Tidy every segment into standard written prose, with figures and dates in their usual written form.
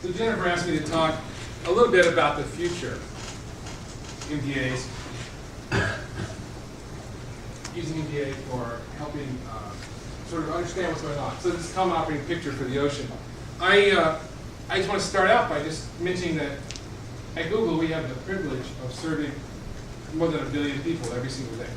So Jennifer asked me to talk a little bit about the future MDAs, using MDA for helping sort of understand what's going on. So this is a common operating picture for the ocean. I just want to start out by just mentioning that at Google we have the privilege of serving more than 1 billion people every single day,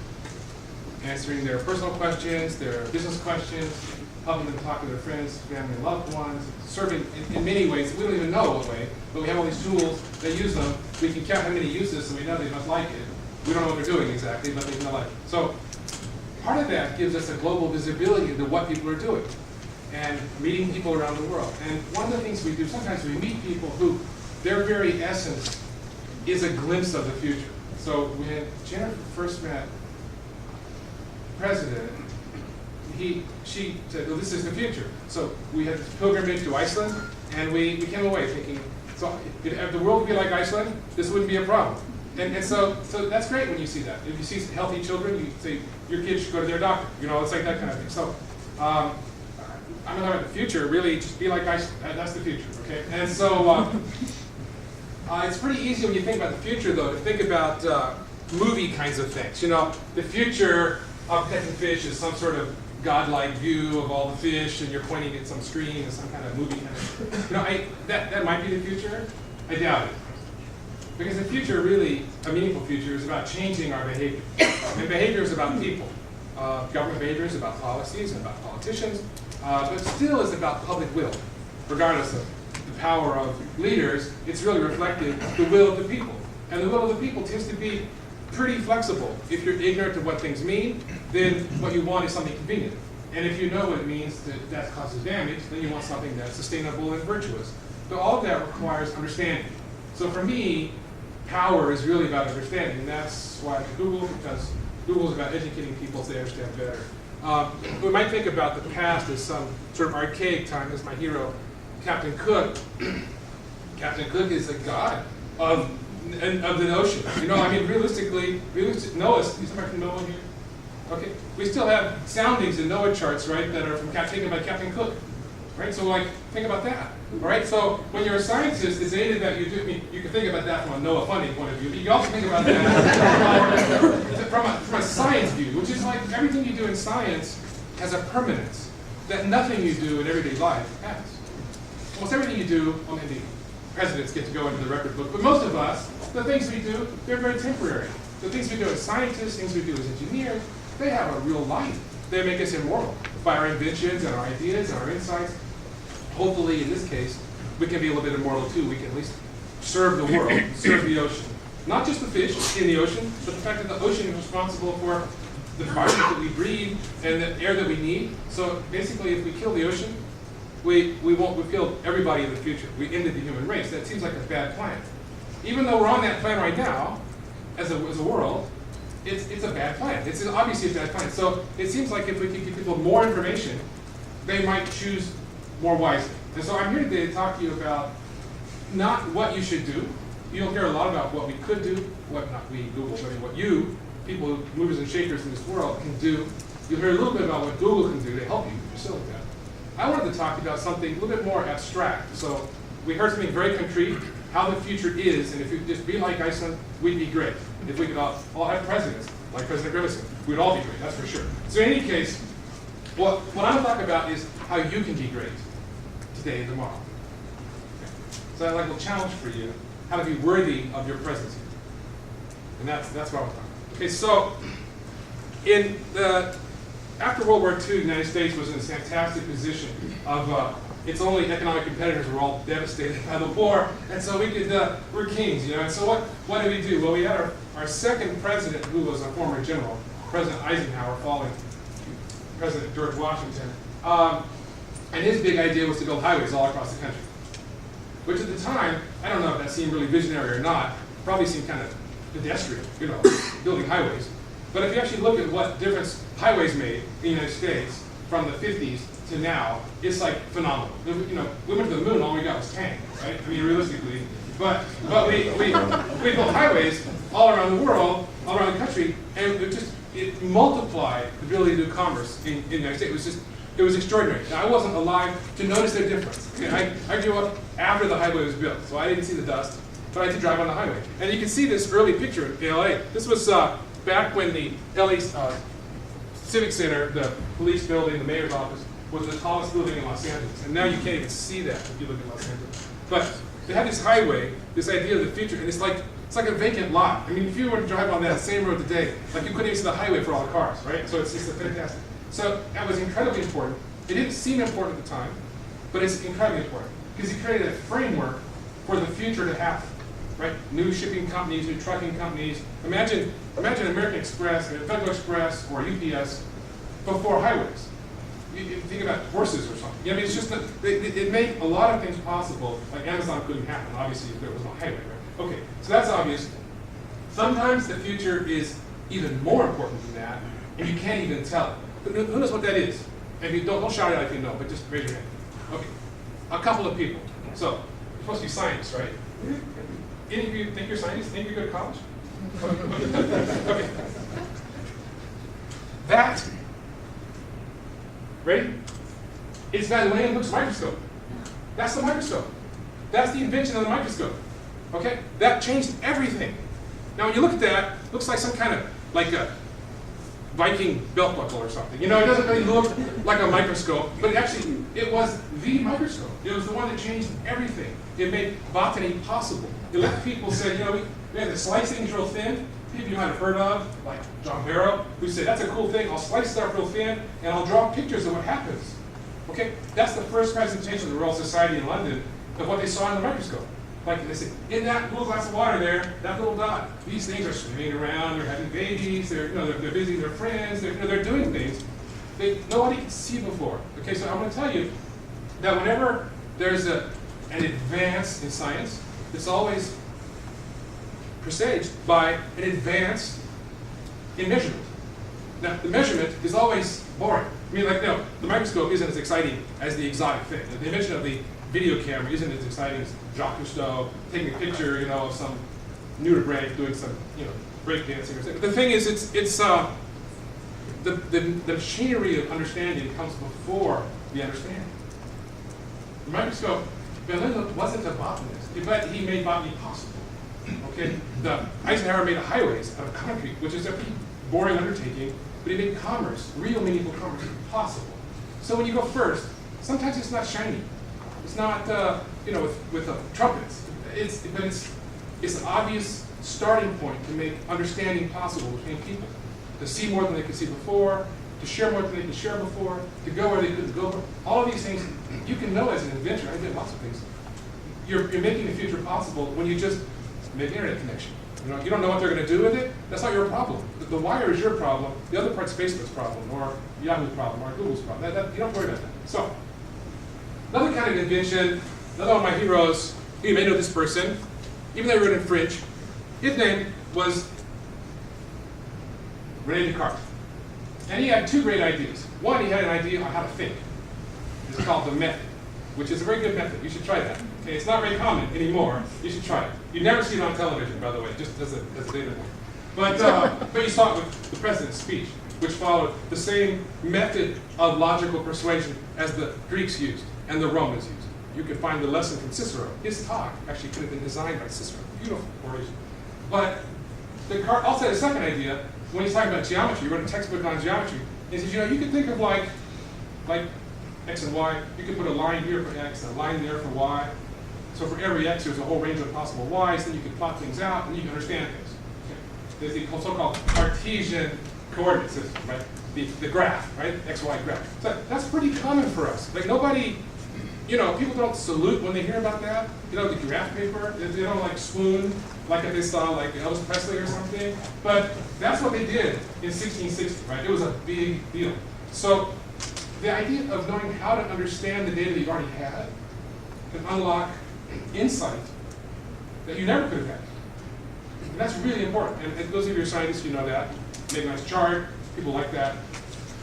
answering their personal questions, their business questions, helping them talk to their friends, family, and loved ones, serving in many ways. We don't even know what way, but we have all these tools, they use them. We can count how many use this, so we know they must like it. We don't know what they're doing exactly, but they know like it. So part of that gives us a global visibility into what people are doing and meeting people around the world. And one of the things we do, sometimes we meet people who their very essence is a glimpse of the future. So when Jennifer first met the president, she said, well, this is the future. So we had this pilgrimage to Iceland, and we came away thinking, so if the world would be like Iceland, this wouldn't be a problem. And so that's great when you see that. If you see healthy children, you say your kids should go to their doctor. You know, it's like that kind of thing. So I'm talking about the future, really just be like Iceland. That's the future, okay? And so it's pretty easy when you think about the future, though, to think about movie kinds of things. You know, the future of protecting fish is some sort of godlike view of all the fish, and you're pointing at some screen and some kind of movie kind of. You know, that might be the future. I doubt it, because the future, really, a meaningful future, is about changing our behavior, and behavior is about people. Government behavior is about policies and about politicians, but still is about public will, regardless of the power of leaders. It's really reflecting the will of the people, and the will of the people tends to be pretty flexible. If you're ignorant of what things mean, then what you want is something convenient. And if you know what it means that causes damage, then you want something that's sustainable and virtuous. So all of that requires understanding. So for me, power is really about understanding, and that's why I do Google, because Google is about educating people so they understand better. We might think about the past as some sort of archaic time. As my hero, Captain Cook. Captain Cook is a god of the ocean. You know, I mean, realistically, Noah, is somebody from Noah here? Okay, we still have soundings in NOAA charts, right, that are taken by Captain Cook, right? So, like, think about that, all right? So, when you're a scientist, it's aided that you do. I mean, you can think about that from a NOAA funding point of view, but you can also think about that from a science view, which is like everything you do in science has a permanence that nothing you do in everyday life has. Almost everything you do, well, maybe presidents get to go into the record book, but most of us, the things we do, they're very temporary. The things we do as scientists, things we do as engineers, they have a real life. They make us immortal by our inventions and our ideas and our insights. Hopefully, in this case, we can be a little bit immortal too. We can at least serve the world, serve the ocean. Not just the fish in the ocean, but the fact that the ocean is responsible for the environment that we breathe and the air that we need. So basically, if we kill the ocean, we killed everybody in the future. We ended the human race. That seems like a bad plan. Even though we're on that plan right now, as a world, it's a bad plan. It's obviously a bad plan. So it seems like if we could give people more information, they might choose more wisely. And so I'm here today to talk to you about not what you should do. You'll hear a lot about what we could do, what not we, Google, but what you, people, movers and shakers in this world, can do. You'll hear a little bit about what Google can do to help you facilitate that. I wanted to talk about something a little bit more abstract. So we heard something very concrete, how the future is, and if we could just be like Iceland, we'd be great. If we could all have presidents, like President Grimison, we'd all be great, that's for sure. So in any case, what I'm going to talk about is how you can be great today and tomorrow. Okay. So I'd like a challenge for you, how to be worthy of your presence here. And that's what I'm talking about. Okay, so after World War II, the United States was in this fantastic position of its only economic competitors were all devastated by the war, and so we're kings, you know. And so what did we do? Well, we had our second president, who was a former general, President Eisenhower, following President George Washington, and his big idea was to build highways all across the country, which at the time, I don't know if that seemed really visionary or not, probably seemed kind of pedestrian, you know, building highways. But if you actually look at what difference highways made in the United States from the 50s to now, it's like phenomenal. You know, we went to the moon, all we got was tank, right? I mean, realistically. But we built highways all around the world, all around the country, and it multiplied the ability to do commerce in the United States. It was just It was extraordinary. Now, I wasn't alive to notice their difference. Okay, I grew up after the highway was built, so I didn't see the dust, but I did drive on the highway. And you can see this early picture in LA. This was back when the LA Civic Center, the police building, the mayor's office, was the tallest building in Los Angeles. And now you can't even see that if you look at Los Angeles. But they had this highway, this idea of the future, and it's like a vacant lot. I mean, if you were to drive on that same road today, like you couldn't even see the highway for all the cars, right? So it's just a fantastic. So that was incredibly important. It didn't seem important at the time, but it's incredibly important because he created a framework for the future to happen, right? New shipping companies, new trucking companies. Imagine American Express, Federal Express, or UPS before highways. You think about horses or something. I mean, it's just that it made a lot of things possible. Like Amazon couldn't happen, obviously, if there was no highway, right? Okay, so that's obvious. Sometimes the future is even more important than that, and you can't even tell it. But who knows what that is? If you don't shout it out if you know, but just raise your hand. Okay, a couple of people. So you're supposed to be scientists, right? Any of you think you're scientists? Any of you go to college? Okay. That. Ready? It's Galileo Hooke's microscope. That's the microscope. That's the invention of the microscope. Okay? That changed everything. Now when you look at that, it looks like some kind of like a Viking belt buckle or something. You know, it doesn't really look like a microscope, but it was the microscope. It was the one that changed everything. It made botany possible. It let people say, you know, we had to slice things real thin. People you might have heard of, like John Barrow, who said, that's a cool thing, I'll slice stuff real thin, and I'll draw pictures of what happens. Okay, that's the first presentation of the Royal Society in London of what they saw in the microscope. Like they said, in that little glass of water there, that little dot, these things are swimming around, they're having babies, they're visiting their friends, they're doing things that nobody could see before. Okay, so I'm going to tell you that whenever there's an advance in science, it's always presaged by an advance in measurement. Now, the measurement is always boring. I mean, like, no, the microscope isn't as exciting as the exotic thing. The invention of the video camera isn't as exciting as Jacques Cousteau taking a picture, you know, of some nudibranch doing some, you know, breakdancing or something. The thing is, it's the machinery of understanding comes before the understanding. The microscope, Galileo wasn't a botanist, but he made botany possible. Okay, Eisenhower made highways out of concrete, which is a pretty boring undertaking, but he made commerce, real meaningful commerce, possible. So when you go first, sometimes it's not shiny. It's not, you know, with trumpets. But it's an obvious starting point to make understanding possible between people, to see more than they could see before, to share more than they could share before, to go where they couldn't go. All of these things you can know as an inventor. I did lots of things. You're making the future possible when you just make an internet connection. You know, you don't know what they're going to do with it. That's not your problem. The wire is your problem. The other part's Facebook's problem, or Yahoo's problem, or Google's problem. You don't worry about that. So, another kind of invention. Another one of my heroes. You may know this person, even though he wrote in French. His name was René Descartes, and he had two great ideas. One, he had an idea on how to think. It's called the method, which is a very good method. You should try that. Okay, it's not very common anymore. You should try it. You never see it on television, by the way, just as a data point. But you saw it with the president's speech, which followed the same method of logical persuasion as the Greeks used and the Romans used. You can find the lesson from Cicero. His talk actually could have been designed by Cicero. Beautiful oration. But Descartes also had a second idea when he's talking about geometry. He wrote a textbook on geometry. He says, you know, you could think of like X and Y. You could put a line here for X and a line there for Y. So for every X, there's a whole range of possible Ys. Then you can plot things out, and you can understand things. Okay. There's the so-called Cartesian coordinate system, right? The graph, right? X, Y graph. So that's pretty common for us. Like nobody, you know, people don't salute when they hear about that. You know, the graph paper. They don't like swoon like if they saw like Elvis Presley or something. But that's what they did in 1660, right? It was a big deal. So the idea of knowing how to understand the data that you've already had can unlock insight that you never could have had. And that's really important. And those of you who are scientists, you know that. Make a nice chart. People like that.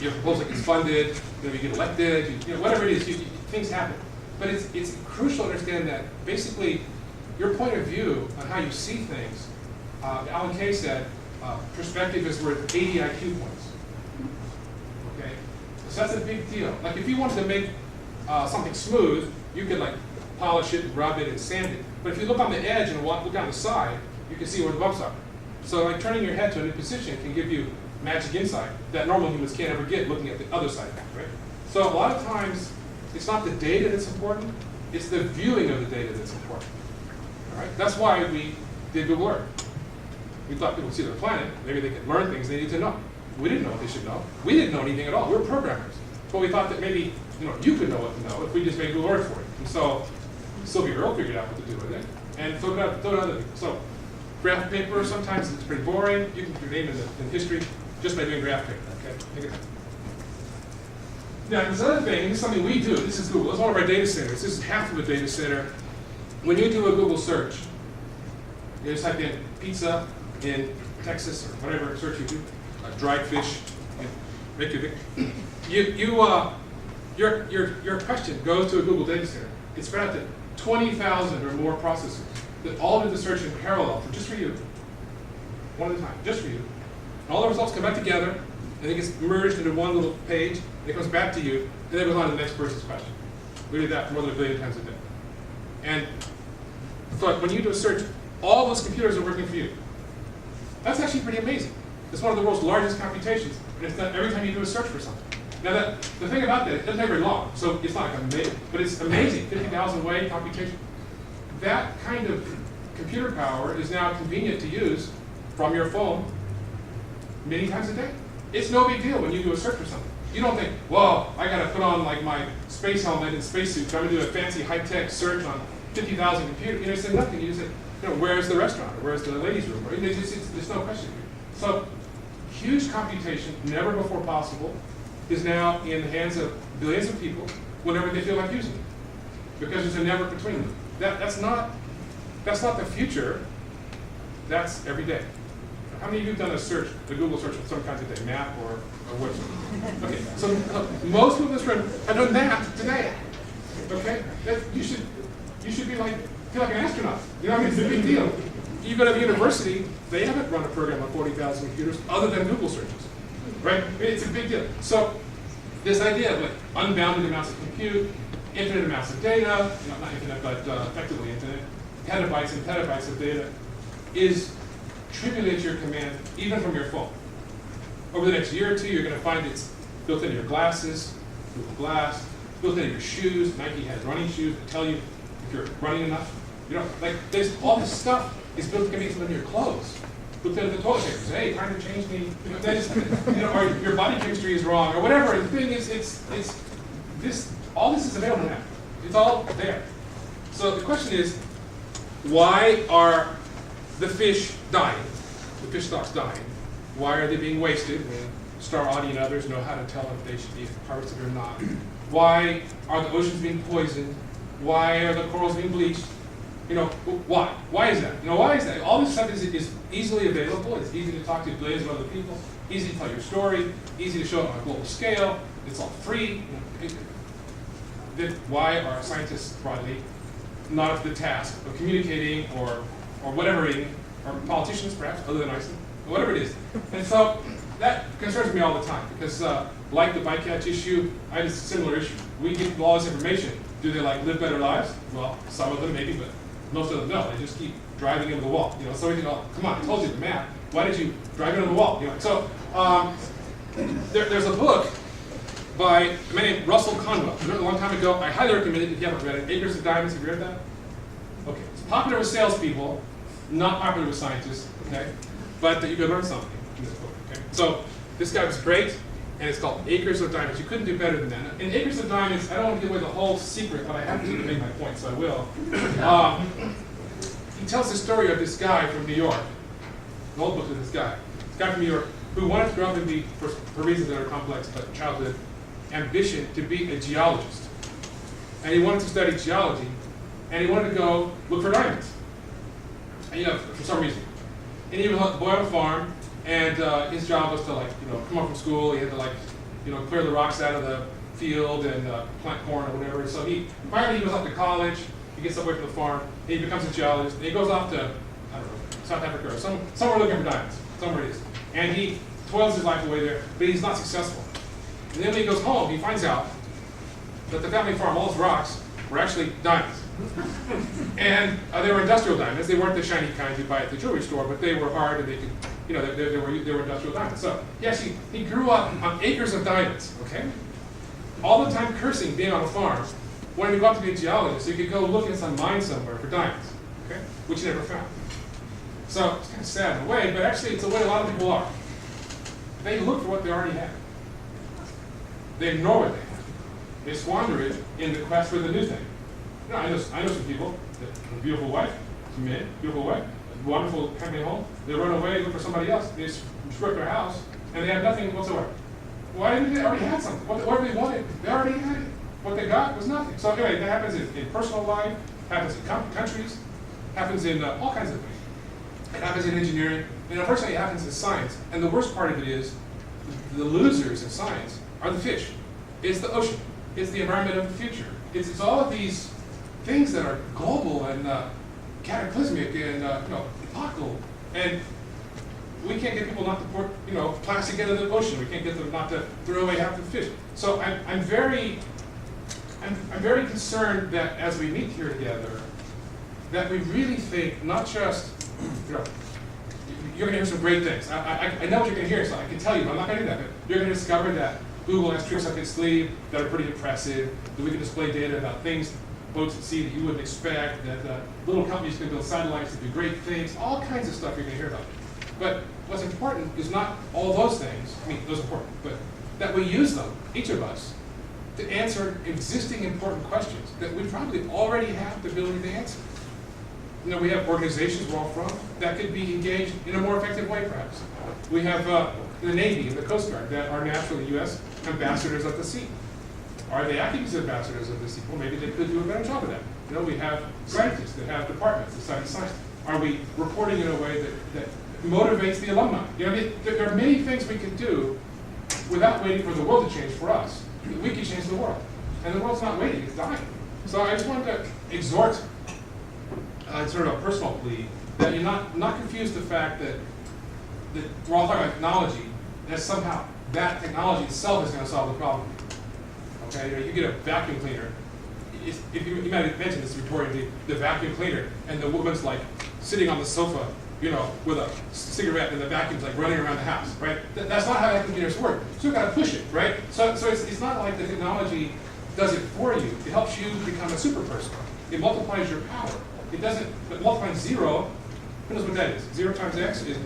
Your proposal gets funded. You know, you get elected. You know, whatever it is, things happen. But it's crucial to understand that basically your point of view on how you see things. Alan Kay said perspective is worth 80 IQ points. Okay. So that's a big deal. Like if you wanted to make something smooth, you could like polish it, rub it, and sand it. But if you look on the edge and look on the side, you can see where the bumps are. So like turning your head to a new position can give you magic insight that normal humans can't ever get looking at the other side, right? So a lot of times, it's not the data that's important, it's the viewing of the data that's important. All right? That's why we did Google Earth. We thought people would see the planet, maybe they could learn things they need to know. We didn't know what they should know. We didn't know anything at all. We were programmers. But we thought that maybe you could know what to know if we just made Google Earth for it. And so Sylvia Earle figured out what to do with it, and so did other people. So graph paper, sometimes it's pretty boring. You can put your name in history just by doing graph paper. Okay? Take it. Now, this other thing, this is something we do. This is Google. This is one of our data centers. This is half of a data center. When you do a Google search, you just type in pizza in Texas or whatever search you do, dried fish, Reykjavik. Your question goes to a Google data center. It's spread out to 20,000 or more processors that all do the search in parallel, just for you, one at a time, just for you. And all the results come back together, and it gets merged into one little page, and it comes back to you, and then it goes on to the next person's question. We do that more than 1 billion times a day. And so when you do a search, all those computers are working for you. That's actually pretty amazing. It's one of the world's largest computations, and it's done every time you do a search for something. Now, the thing about that, it doesn't take very long, so it's not like amazing, but it's amazing, 50,000 way computation. That kind of computer power is now convenient to use from your phone many times a day. It's no big deal when you do a search for something. You don't think, well, I got to put on like my space helmet and spacesuit, so I'm going to do a fancy high-tech search on 50,000 computers. You say nothing. You just say, where's the restaurant, or where's the ladies' room? Or, there's no question here. So, huge computation, never before possible, is now in the hands of billions of people whenever they feel like using it, because there's a network between them. That's not the future. That's every day. How many of you have done a search, a Google search of some kinds of day, map or website? Okay, so most people in this room have done that today. Okay, you should be like feel like an astronaut. You know what I mean? It's a big deal. You go to the university, they haven't run a program on 40,000 computers other than Google searches, right? It's a big deal. So this idea of like unbounded amounts of compute, infinite amounts of data, not infinite, but effectively infinite, petabytes and petabytes of data, is trivially at your command, even from your phone. Over the next year or two, you're going to find it's built into your glasses, Google Glass, built into your shoes. Nike has running shoes that tell you if you're running enough. There's all this stuff is built into your clothes. Built into the toilet paper. Say, hey, time to change me. Or your body chemistry is wrong, or whatever. The thing is, all this is available now. It's all there. So the question is, why are the fish dying? The fish stocks dying. Why are they being wasted when Star-Audi and others know how to tell if they should be harvested or not? Why are the oceans being poisoned? Why are the corals being bleached? Why? Why is that? Why is that? All this stuff is easily available. It's easy to talk to billions of other people. Easy to tell your story. Easy to show up on a global scale. It's all free. Then why are scientists broadly not up to the task of communicating or whatever, or politicians perhaps, other than Iceland, or whatever it is? And so that concerns me all the time because, like the bycatch issue, I have a similar issue. We give people all this information. Do they live better lives? Well, some of them maybe, but most of them no. They just keep driving into the wall. So we think, oh, come on, I told you the map. Why did you drive into the wall? So there's a book by a man named Russell Conwell. I read it a long time ago. I highly recommend it if you haven't read it. Acres of Diamonds. Have you read that? Okay. It's popular with salespeople, not popular with scientists. Okay, but you could learn something in this book. Okay. So this guy was great, and it's called Acres of Diamonds. You couldn't do better than that. In Acres of Diamonds, I don't want to give away the whole secret, but I have to make my point, so I will. He tells the story of this guy from New York. The whole book is this guy from New York, who wanted to grow up and be, for reasons that are complex, but childhood ambition, to be a geologist. And he wanted to study geology, and he wanted to go look for diamonds. And, for some reason. And he was a boy on a farm, and his job was to come home from school. He had to clear the rocks out of the field and plant corn or whatever. So finally he goes off to college. He gets away from the farm. And he becomes a geologist. And he goes off to, I don't know, South Africa or somewhere looking for diamonds. Somewhere it is. And he toils his life away there, but he's not successful. And then when he goes home, he finds out that the family farm, all those rocks, were actually diamonds. And they were industrial diamonds. They weren't the shiny kinds you buy at the jewelry store, but they were hard and they could, you know, they were industrial diamonds. So he grew up on acres of diamonds, okay? All the time cursing being on a farm, wanting to go out to be a geologist so he could go look in some mine somewhere for diamonds, okay? Which he never found. So it's kind of sad in a way, but actually it's the way a lot of people are. They look for what they already have. They ignore what they have. They squander it in the quest for the new thing. You know, I know some people, a beautiful wife, some men, beautiful wife, a wonderful family home. They run away, look for somebody else. They destroy their house, and they have nothing whatsoever. Why didn't they already had something? What they wanted, they already had it. What they got was nothing. So anyway, that happens in personal life, happens in countries, happens in all kinds of things. It happens in engineering, and unfortunately it happens in science. And the worst part of it is, the losers in science are the fish. It's the ocean. It's the environment of the future. It's all of these things that are global and cataclysmic and epochal. And we can't get people not to pour plastic into the ocean. We can't get them not to throw away half the fish. So I'm very concerned that as we meet here together, that we really think not just, you're going to hear some great things. I know what you're going to hear, so I can tell you, but I'm not going to do that. But you're going to discover that Google has tricks up its sleeve that are pretty impressive, that we can display data about things, boats at sea that you wouldn't expect, that little companies can build satellites that do great things, all kinds of stuff you're going to hear about. But what's important is not all those things, I mean, those are important, but that we use them, each of us, to answer existing important questions that we probably already have the ability to answer. You know, we have organizations we're all from that could be engaged in a more effective way, perhaps. We have the Navy and the Coast Guard that are naturally U.S. ambassadors of the sea. Are they acting as ambassadors of the sea? Well, maybe they could do a better job of that. You know, we have scientists that have departments that study science. Are we reporting in a way that motivates the alumni? You know, there are many things we can do without waiting for the world to change for us. We can change the world. And the world's not waiting, it's dying. So I just wanted to exhort, sort of a personal plea, that you're not confuse the fact that we're all talking about technology, that somehow that technology itself is going to solve the problem. Okay, you get a vacuum cleaner. If you might have mentioned this rhetorically, the vacuum cleaner, and the woman's like sitting on the sofa, with a cigarette, and the vacuum's like running around the house, right? That's not how vacuum cleaners work. So you've got to push it, right? So it's not like the technology does it for you. It helps you become a super person. It multiplies your power. It doesn't, but multiplying 0, who knows what that is? 0 times x is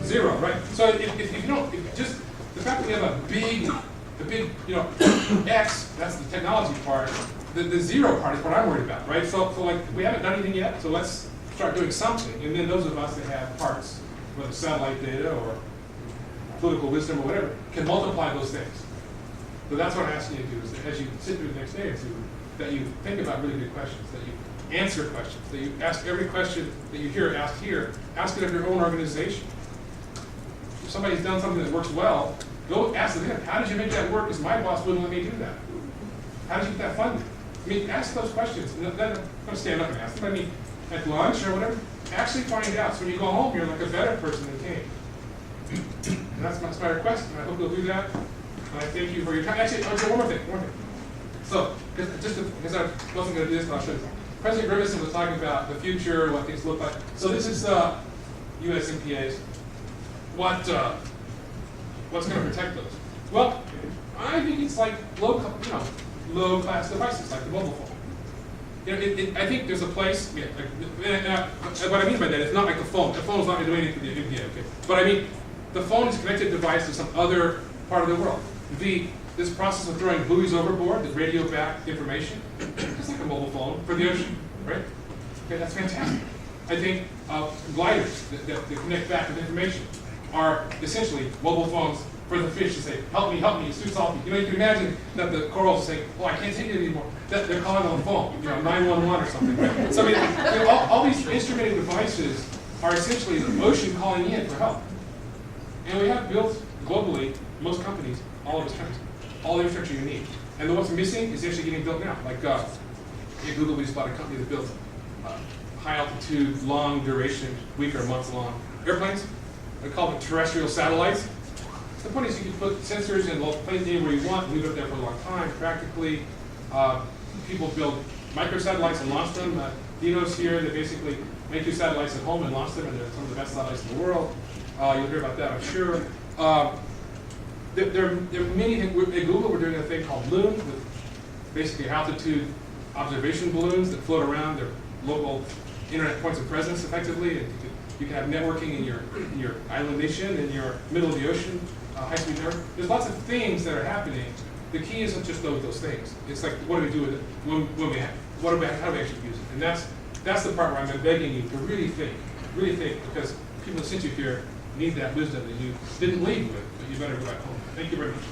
0, right? So if you don't, just the fact that we have a big, x, that's the technology part. The 0 part is what I'm worried about, right? So like we haven't done anything yet, so let's start doing something. And then those of us that have parts, whether satellite data or political wisdom or whatever, can multiply those things. So that's what I'm asking you to do, is that as you sit through the next day or two, that you think about really good questions, that you answer questions, that you ask every question that you hear asked here, ask it of your own organization. If somebody's done something that works well, go ask them, how did you make that work? Because my boss wouldn't let me do that. How did you get that funded? I mean, ask those questions. And then I'm going to stand up and ask them. I mean, at lunch or whatever, actually find out. So when you go home, you're like a better person than came. And that's my request, and I hope you'll do that. And I thank you for your time. Actually, I'll say one more thing. So, because I wasn't going to do this, but I'll show you. President Griffithson was talking about the future, what things look like. So this is U.S. MPAs. What's going to protect those? Well, I think it's like low-class devices, like the mobile phone. I think there's a place. Yeah, what I mean by that, it's not like the phone. The phone's not going to do anything for the MPA. Okay, but I mean, the phone is a connected device to some other part of the world. This process of throwing buoys overboard, the radio-backed information, it's like a mobile phone for the ocean, right? Okay, that's fantastic. I think gliders that connect back with information are essentially mobile phones for the fish to say, help me, it's too salty. You can imagine that the corals are saying, I can't take it anymore. That they're calling on the phone, 911 or something, right? So I mean, all these instrumented devices are essentially the ocean calling in for help. And we have built globally, most companies, all of these countries, all the infrastructure you need. And what's missing is actually getting built now. Like at Google, we just bought a company that built high altitude, long duration, week or months long airplanes. They call them terrestrial satellites. the point is you can put sensors in place anywhere you want, leave it up there for a long time. Practically, people build microsatellites and launch them. Dino's here, they basically make 2 satellites at home and launch them, and they're some of the best satellites in the world. You'll hear about that, I'm sure. There are many things. At Google, we're doing a thing called Loon, with basically altitude observation balloons that float around their local internet points of presence effectively. And you can have networking in your island nation, in your middle of the ocean, high-speed network. There's lots of things that are happening. The key isn't just those things. It's like, what do we do with it when we have? How do we actually use it? And that's the part where I'm begging you to really think, because people that sent you here need that wisdom that you didn't leave with, but you better go back home. Thank you very much.